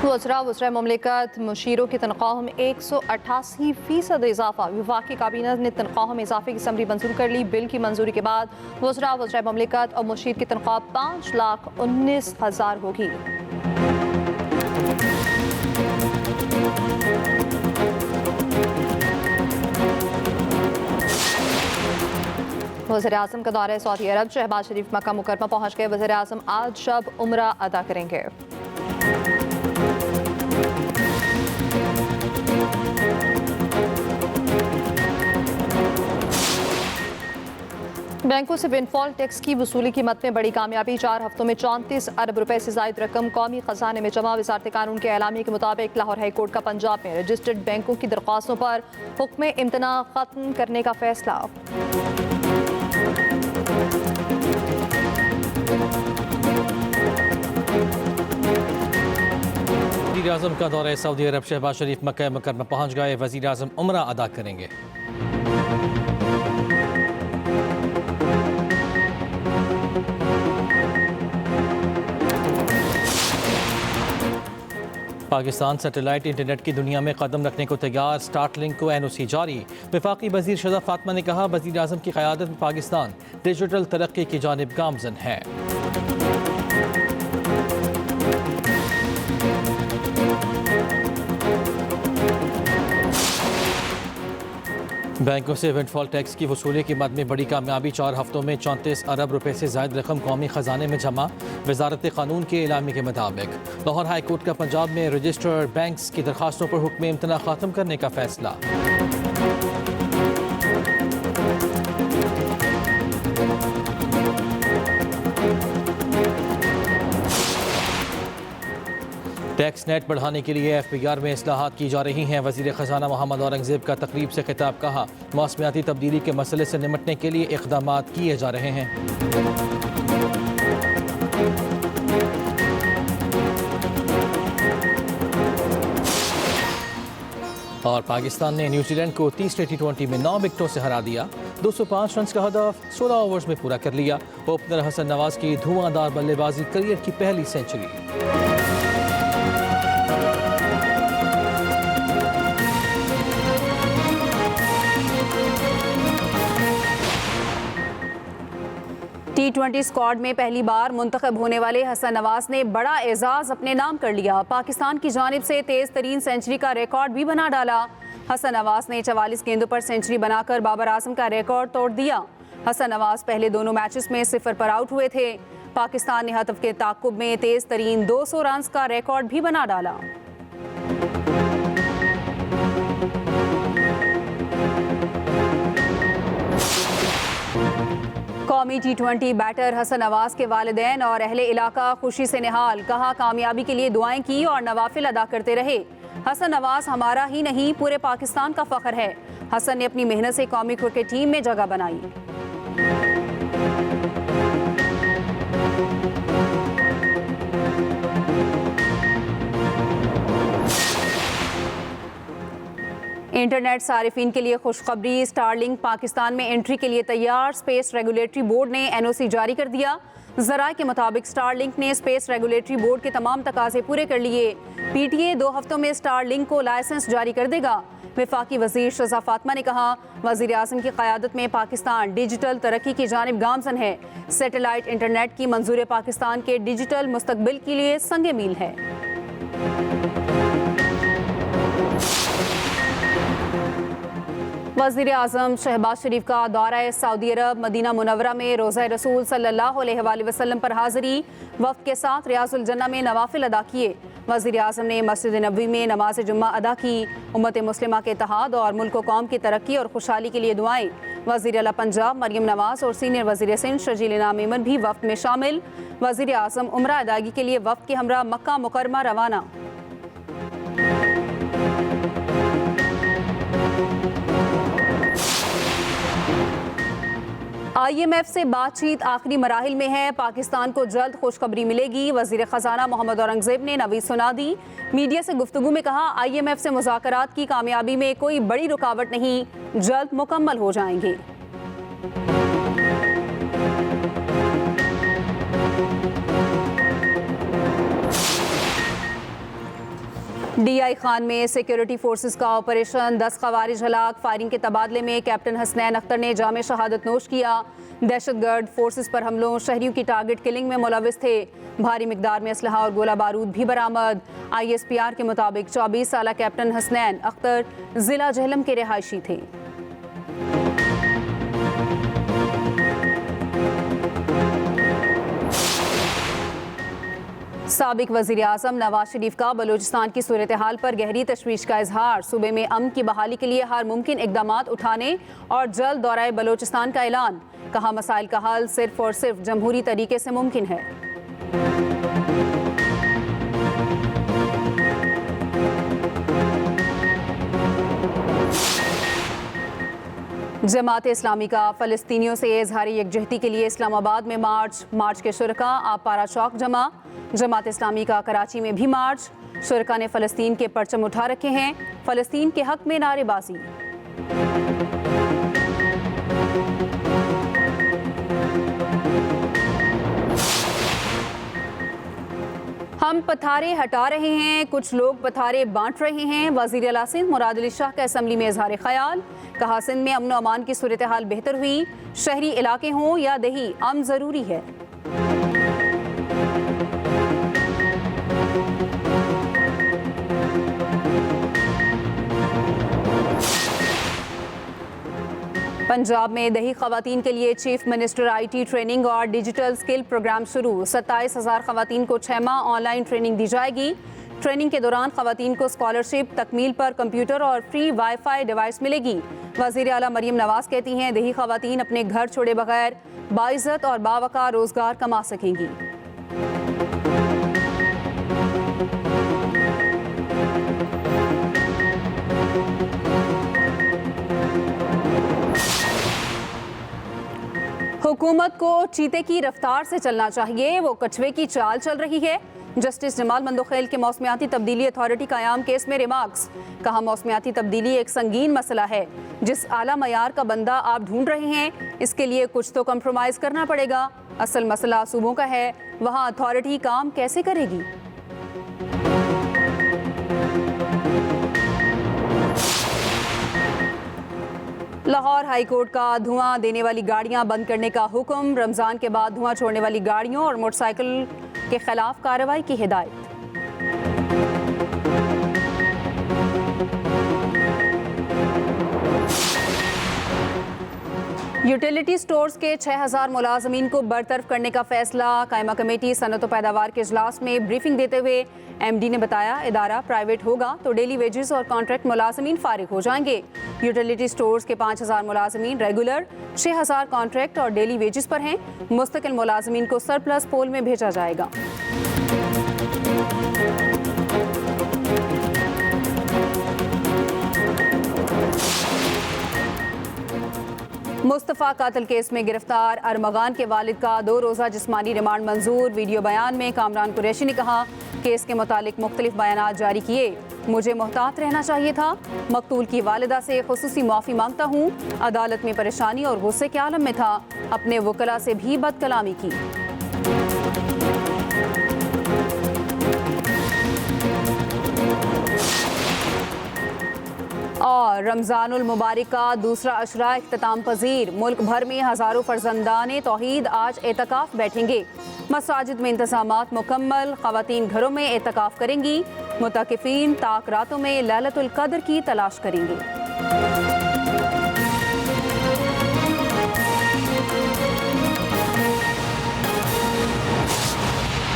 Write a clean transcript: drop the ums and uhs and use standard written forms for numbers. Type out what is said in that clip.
वज़रा ममलिकत मुशीरों की तनख्वाहों में 188% इजाफा। वफाकी काबीना ने तनख्वाहों में इजाफे की समरी मंजूर कर ली। बिल की मंजूरी के बाद वज़रा ममलिकत और मुशीर की तनख्वाह 5,19,000 होगी। वज़ीर आज़म का दौरा सऊदी अरब। शहबाज शरीफ मक्का मुकरमा पहुँच गए। वज़ीर आज़म आज शब उम्रा अदा करेंगे। बैंकों से विंडफॉल टैक्स की वसूली की मद में बड़ी कामयाबी। 4 हफ्तों में 34 अरब रुपए से ज़ायद रकम कौमी खजाने में जमा। वज़ारत कानून के एलामिया के मुताबिक लाहौर हाई कोर्ट का पंजाब में रजिस्टर्ड बैंकों की दरख्वास्तों पर हुक्म इम्तना खत्म करने का फैसला। वज़ीर आज़म का दौरा सऊदी अरब। शहबाज शरीफ मक्का मुकरमा पहुँच गए। वज़ीर आज़म उम्रा अदा करेंगे। पाकिस्तान सैटेलाइट इंटरनेट की दुनिया में कदम रखने को तैयार। स्टार्टलिंक को NOC जारी। वफाकी वज़ीर शहज़ाद फातिमा ने कहा, वज़ीर आज़म की क़यादत में पाकिस्तान डिजिटल तरक्की की जानिब गामज़न है। बैंकों से विंडफॉल टैक्स की वसूली की मद में बड़ी कामयाबी। 4 हफ्तों में 34 अरब रुपए से ज़ायद रकम कौमी ख़जाने में जमा। वज़ारत कानून के एलामी के मुताबिक लाहौर हाई कोर्ट का पंजाब में रजिस्टर्ड बैंक्स की दरख्वास्तों पर हुक्म इम्तना ख़त्म करने का फैसला। टैक्स नेट बढ़ाने के लिए FPR में इस्लाहात की जा रही हैं। वज़ीर ख़जाना मोहम्मद औरंगज़ेब का तकरीब से खिताब। कहा, मौसमियाती तब्दीली के मसले से निमटने के लिए इक़दामात किए जा रहे हैं। और पाकिस्तान ने न्यूजीलैंड को तीसरे T20 में 9 विकेटों से हरा दिया। 205 रन का हदफ 16 ओवर्स में पूरा कर लिया। ओपनर हसन नवाज की धुआंधार बल्लेबाजी, करियर की पहली सेंचुरी। T20 स्क्वाड में पहली बार मुंतखब होने वाले हसन नवाज ने बड़ा एजाज अपने नाम कर लिया। पाकिस्तान की जानिब से तेज तरीन सेंचुरी का रिकॉर्ड भी बना डाला। हसन नवाज ने 44 गेंदों पर सेंचुरी बनाकर बाबर आजम का रिकॉर्ड तोड़ दिया। हसन नवाज पहले दोनों मैचेस में 0 पर आउट हुए थे। पाकिस्तान ने हतफ के ताकुब में तेज तरीन 200 रन का रिकॉर्ड भी बना डाला। कौमी T20 बैटर हसन नवाज के वालिदैन और अहले इलाका खुशी से निहाल। कहा, कामयाबी के लिए दुआएं की और नवाफिल अदा करते रहे। हसन नवाज हमारा ही नहीं पूरे पाकिस्तान का फख्र है। हसन ने अपनी मेहनत से कौमी क्रिकेट टीम में जगह बनाई। इंटरनेट सारिफिन के लिए खुशखबरी। स्टारलिंक पाकिस्तान में एंट्री के लिए तैयार। स्पेस रेगुलेटरी बोर्ड ने NOC जारी कर दिया। ज़राए के मुताबिक स्टारलिंक ने स्पेस रेगुलेटरी बोर्ड के तमाम तकाजे पूरे कर लिए। PTA 2 हफ्तों में स्टारलिंक को लाइसेंस जारी कर देगा। वफाकी वज़ीर शहज़ाद फातिमा ने कहा, वज़ीर आज़म की क़यादत में पाकिस्तान डिजिटल तरक्की की जानिब गामज़न है। सैटेलाइट इंटरनेट की मंजूरी पाकिस्तान के डिजिटल मुस्तकबिल के लिए संगे मील है। वज़ीर आज़म शहबाज शरीफ का दौरा सऊदी अरब। मदीना मुनव्वरा में रोज़ा रसूल सल्लल्लाहु अलैहि वसल्लम पर हाज़िरी। वफ़द के साथ रियाज़ुल जन्ना में नवाफिल अदा किए। वज़ीर आज़म ने मस्जिद नबवी में नमाज जुम्मा अदा की। उम्मत मुस्लिमा के इत्तेहाद और मुल्क व कौम की तरक्की और खुशहाली के लिए दुआएं। वज़ीर आला पंजाब मरियम नवाज और सीनियर वज़ीर सिंध शर्जील इनाम मेमन भी वफ़द में शामिल। वज़ीर आज़म उम्रा अदायगी के लिए वफ़द के हमरा मक्का मुकरमा रवाना। IMF से बातचीत आखिरी मराहिल में है। पाकिस्तान को जल्द खुशखबरी मिलेगी। वज़ीर ख़जाना मोहम्मद औरंगज़ेब ने नवीद सुना दी। मीडिया से गुफ्तगू में कहा, IMF से मुज़ाकरात की कामयाबी में कोई बड़ी रुकावट नहीं, जल्द मुकम्मल हो जाएंगे। DI खान में सिक्योरिटी फोर्सेस का ऑपरेशन, 10 खवारिज हलाक। फायरिंग के तबादले में कैप्टन हसनैन अख्तर ने जामे शहादत नोश किया। दहशतगर्द फोर्सेस पर हमलों, शहरियों की टारगेट किलिंग में मुलविस थे। भारी मिकदार में असलहा और गोला बारूद भी बरामद। ISPR के मुताबिक 24 साला कैप्टन हसनैन अख्तर जिला जहलम के रिहायशी थे। साबिक वज़ीर आज़म नवाज शरीफ का बलूचिस्तान की सूरत हाल पर गहरी तशवीश का इजहार। सूबे में अमन की बहाली के लिए हर मुमकिन इकदामात उठाने और जल्द दौराए बलूचिस्तान का ऐलान। कहा मसाइल का हल सिर्फ और सिर्फ जमहूरी तरीके से मुमकिन है। जमात इस्लामी का फ़लस्तीनियों से इजहार यकजहती के लिए इस्लामाबाद में मार्च के शुरका आपारा चौक जमा। जमात इस्लामी का कराची में भी मार्च। शुरका ने फ़लस्तीन के परचम उठा रखे हैं। फ़लस्तीन के हक में नारेबाजी। हम पथारे हटा रहे हैं, कुछ लोग पथारे बांट रहे हैं। वज़ीर आला सिंध मुराद अली शाह का असम्बली में इजहार ख्याल। कहा सिंध में अमन व अमान की सूरत हाल बेहतर हुई। शहरी इलाके हों या दही, अमन ज़रूरी है। पंजाब में दही खवातीन के लिए चीफ मिनिस्टर IT ट्रेनिंग और डिजिटल स्किल प्रोग्राम शुरू। 27,000 खवातीन को 6 माह ऑनलाइन ट्रेनिंग दी जाएगी। ट्रेनिंग के दौरान खवातीन को स्कॉलरशिप, तकमील पर कंप्यूटर और फ्री वाईफाई डिवाइस मिलेगी। वज़ीर आला मरियम नवाज कहती हैं दही खवातीन अपने घर छोड़े बगैर बाइज़्ज़त और बावकार रोजगार कमा सकेंगी। हुकूमत को चीते की रफ्तार से चलना चाहिए, वो कछुए की चाल चल रही है। जस्टिस जमाल मंदोखेल के मौसमियाती तब्दीली अथॉरिटी कायम केस में रिमार्क्स। कहा मौसमियाती तब्दीली एक संगीन मसला है। जिस आला मयार का बंदा आप ढूंढ रहे हैं, इसके लिए कुछ तो कंप्रोमाइज करना पड़ेगा। असल मसला सूबों का है, वहाँ अथॉरिटी काम कैसे करेगी। लाहौर हाई कोर्ट का धुआं देने वाली गाड़ियां बंद करने का हुक्म। रमजान के बाद धुआं छोड़ने वाली गाड़ियों और मोटरसाइकिल के खिलाफ कार्रवाई की हिदायत। यूटिलिटी स्टोर्स के 6,000 मुलाजमीन को बरतरफ करने का फैसला। कायमा कमेटी सनत व पैदावार के इजलास में ब्रीफिंग देते हुए MD ने बताया इदारा प्राइवेट होगा तो डेली वेजेस और कॉन्ट्रैक्ट मुलाजमीन फारिग हो जाएंगे। यूटिलिटी स्टोर्स के 5,000 मुलाजमीन रेगुलर, 6,000 कॉन्ट्रैक्ट और डेली वेजेस पर हैं। मुस्तकिल मुलाजमीन को सरप्लस पोल में भेजा जाएगा। मुस्तफ़ा कातिल केस में गिरफ्तार अरमगान के वालिद का 2 रोज़ा जिस्मानी रिमांड मंजूर। वीडियो बयान में कामरान कुरैशी ने कहा केस के मुतालिक मुख्तलिफ बयानात जारी किए। मुझे मोहतात रहना चाहिए था। मकतूल की वालिदा से खुसूसी माफ़ी मांगता हूँ। अदालत में परेशानी और गुस्से के आलम में था। अपने वकला से भी बदकलामी की। और रमज़ानुल मुबारक का दूसरा अशरा इख्तिताम पजीर। मुल्क भर में हज़ारों फर्जंदाने तौहीद आज एतकाफ़ बैठेंगे। मसाजिद में इंतज़ामात मुकम्मल। ख़वातीन घरों में एतकाफ़ करेंगी। मुताकिफ़ीन ताक रातों में लैलतुल क़द्र की तलाश करेंगे।